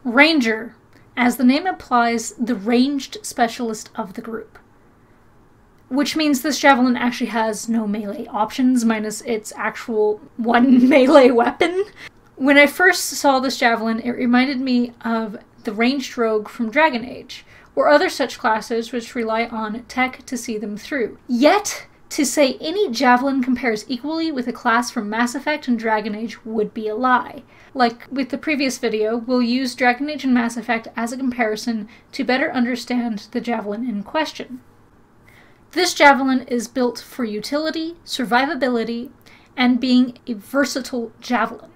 Ranger, as the name implies, the ranged specialist of the group. Which means this javelin actually has no melee options, minus its actual one melee weapon. When I first saw this javelin, it reminded me of the ranged rogue from Dragon Age, or other such classes which rely on tech to see them through. Yet, to say any javelin compares equally with a class from Mass Effect and Dragon Age would be a lie. Like with the previous video, we'll use Dragon Age and Mass Effect as a comparison to better understand the javelin in question. This javelin is built for utility, survivability, and being a versatile javelin.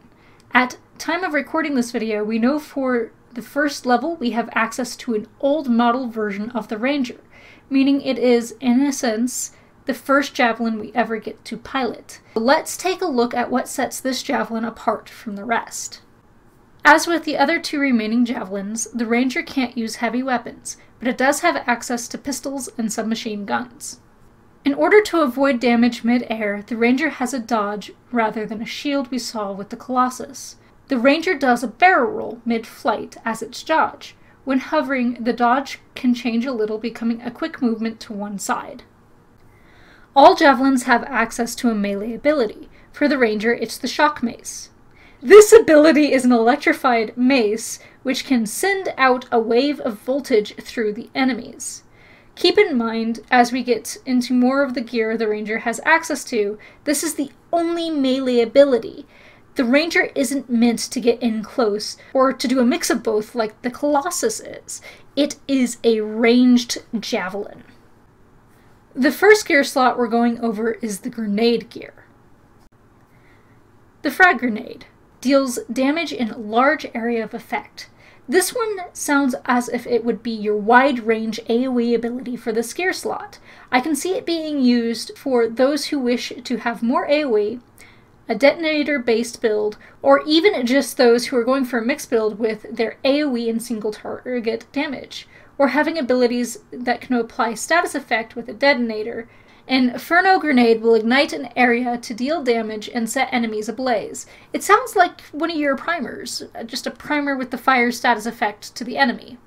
At time of recording this video, we know for the first level we have access to an old model version of the Ranger, meaning it is, in a sense, the first javelin we ever get to pilot. Let's take a look at what sets this javelin apart from the rest. As with the other two remaining javelins, the Ranger can't use heavy weapons, but it does have access to pistols and submachine guns. In order to avoid damage mid-air, the Ranger has a dodge rather than a shield we saw with the Colossus. The Ranger does a barrel roll mid-flight as its dodge. When hovering, the dodge can change a little, becoming a quick movement to one side. All javelins have access to a melee ability. For the Ranger, it's the Shock Mace. This ability is an electrified mace which can send out a wave of voltage through the enemies. Keep in mind, as we get into more of the gear the Ranger has access to, this is the only melee ability. The Ranger isn't meant to get in close, or to do a mix of both like the Colossus is. It is a ranged javelin. The first gear slot we're going over is the grenade gear. The frag grenade deals damage in large area of effect. This one sounds as if it would be your wide-range AoE ability for this gear slot. I can see it being used for those who wish to have more AoE, a detonator-based build, or even just those who are going for a mixed build with their AoE and single target damage, or having abilities that can apply status effect with a detonator. An Inferno grenade will ignite an area to deal damage and set enemies ablaze. It sounds like one of your primers, just a primer with the fire status effect to the enemy.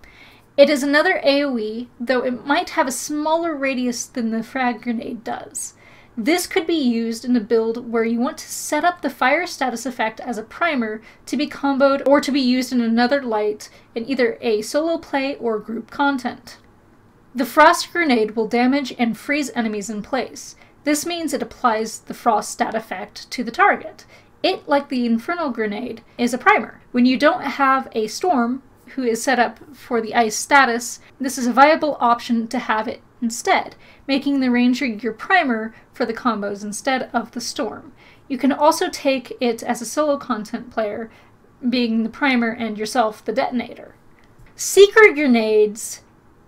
It is another AoE, though it might have a smaller radius than the frag grenade does. This could be used in a build where you want to set up the fire status effect as a primer to be comboed or to be used in another light in either a solo play or group content. The Frost grenade will damage and freeze enemies in place. This means it applies the Frost stat effect to the target. It, like the Infernal grenade, is a primer. When you don't have a Storm who is set up for the ice status, this is a viable option to have it instead, making the Ranger your primer for the combos instead of the Storm. You can also take it as a solo content player, being the primer and yourself the detonator. Secret grenades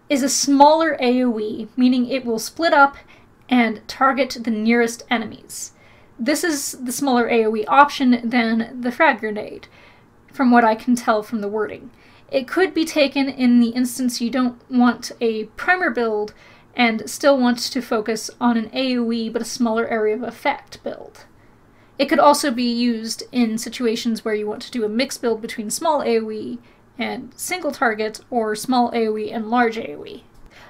is a smaller AoE, meaning it will split up and target the nearest enemies. This is the smaller AoE option than the frag grenade, from what I can tell from the wording. It could be taken in the instance you don't want a primer build and still want to focus on an AoE but a smaller area of effect build. It could also be used in situations where you want to do a mixed build between small AoE and single target, or small AoE and large AoE.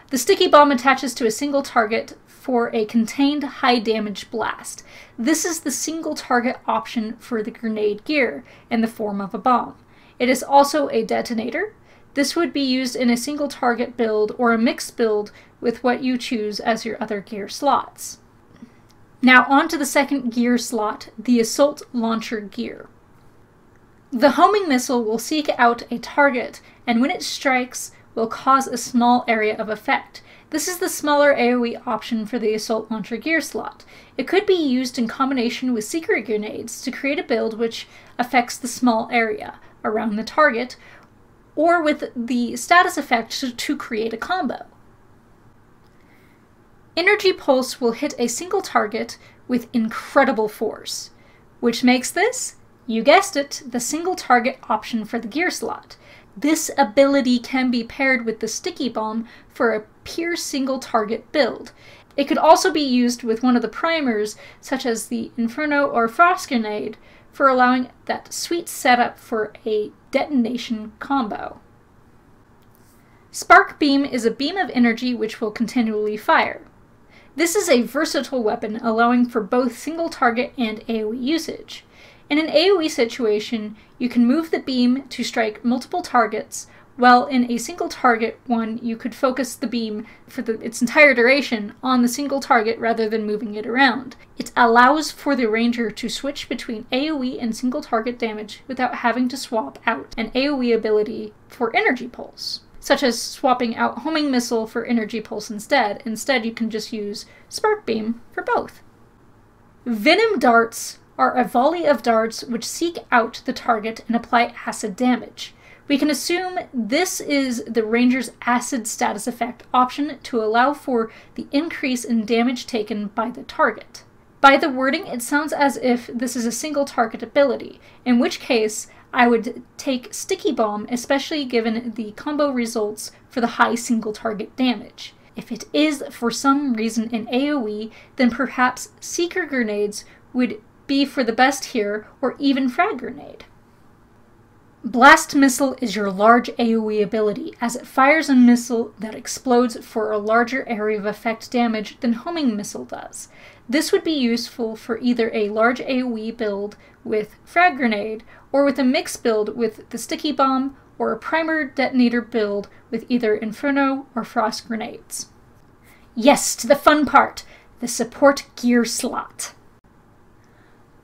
The sticky bomb attaches to a single target for a contained high damage blast. This is the single target option for the grenade gear in the form of a bomb. It is also a detonator. This would be used in a single target build or a mixed build with what you choose as your other gear slots. Now on to the second gear slot, the assault launcher gear. The homing missile will seek out a target, and when it strikes, will cause a small area of effect. This is the smaller AoE option for the assault launcher gear slot. It could be used in combination with secret grenades to create a build which affects the small area around the target, or with the status effect to create a combo. Energy Pulse will hit a single target with incredible force, which makes this, you guessed it, the single target option for the gear slot. This ability can be paired with the Sticky Bomb for a pure single target build. It could also be used with one of the primers, such as the Inferno or Frost Grenade, for allowing that sweet setup for a detonation combo. Spark Beam is a beam of energy which will continually fire. This is a versatile weapon allowing for both single target and AoE usage. In an AoE situation, you can move the beam to strike multiple targets, while in a single target one, you could focus the beam for its entire duration on the single target rather than moving it around. It allows for the ranger to switch between AoE and single target damage without having to swap out an AoE ability for energy pulse, such as swapping out homing missile for energy pulse instead. Instead, you can just use spark beam for both. Venom darts are a volley of darts which seek out the target and apply acid damage. We can assume this is the ranger's acid status effect option to allow for the increase in damage taken by the target. By the wording, it sounds as if this is a single target ability, in which case I would take Sticky Bomb, especially given the combo results for the high single target damage. If it is for some reason in AoE, then perhaps Seeker Grenades would be for the best here, or even Frag Grenade. Blast Missile is your large AoE ability, as it fires a missile that explodes for a larger area of effect damage than Homing Missile does. This would be useful for either a large AoE build with Frag Grenade, or with a mix build with the Sticky Bomb, or a Primer Detonator build with either Inferno or Frost Grenades. Yes, to the fun part, the support gear slot.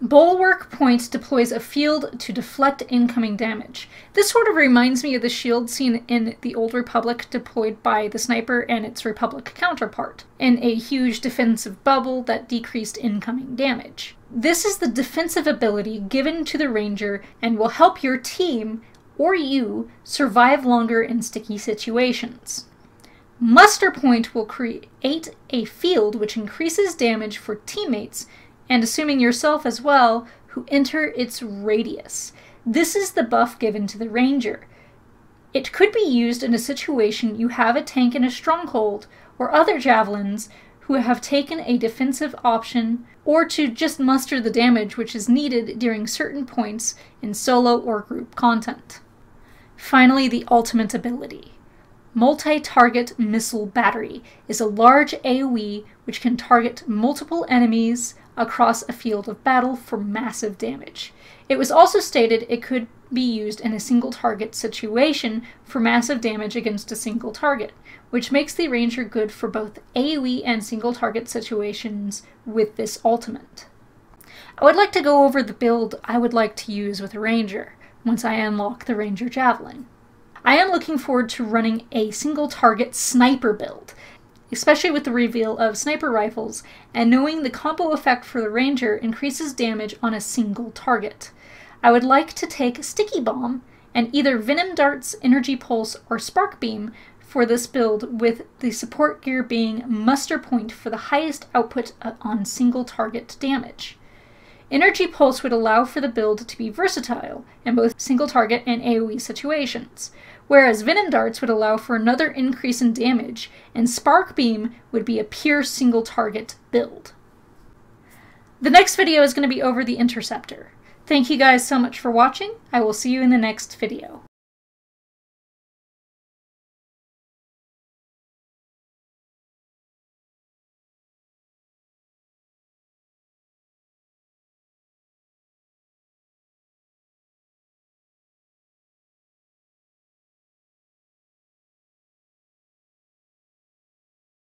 Bulwark Point deploys a field to deflect incoming damage. This sort of reminds me of the shield seen in the Old Republic deployed by the sniper and its Republic counterpart, in a huge defensive bubble that decreased incoming damage. This is the defensive ability given to the ranger and will help your team, or you, survive longer in sticky situations. Muster Point will create a field which increases damage for teammates, and assuming yourself as well, who enter its radius. This is the buff given to the ranger. It could be used in a situation you have a tank in a stronghold, or other javelins who have taken a defensive option, or to just muster the damage which is needed during certain points in solo or group content. Finally, the ultimate ability. Multi-Target Missile Battery is a large AoE which can target multiple enemies across a field of battle for massive damage. It was also stated it could be used in a single target situation for massive damage against a single target, which makes the ranger good for both AoE and single target situations with this ultimate. I would like to go over the build I would like to use with a ranger once I unlock the Ranger Javelin. I am looking forward to running a single target sniper build, especially with the reveal of sniper rifles, and knowing the combo effect for the ranger increases damage on a single target. I would like to take Sticky Bomb and either Venom Darts, Energy Pulse, or Spark Beam for this build, with the support gear being Muster Point for the highest output on single target damage. Energy Pulse would allow for the build to be versatile in both single target and AoE situations, whereas Venom Darts would allow for another increase in damage, and Spark Beam would be a pure single target build. The next video is going to be over the Interceptor. Thank you guys so much for watching. I will see you in the next video.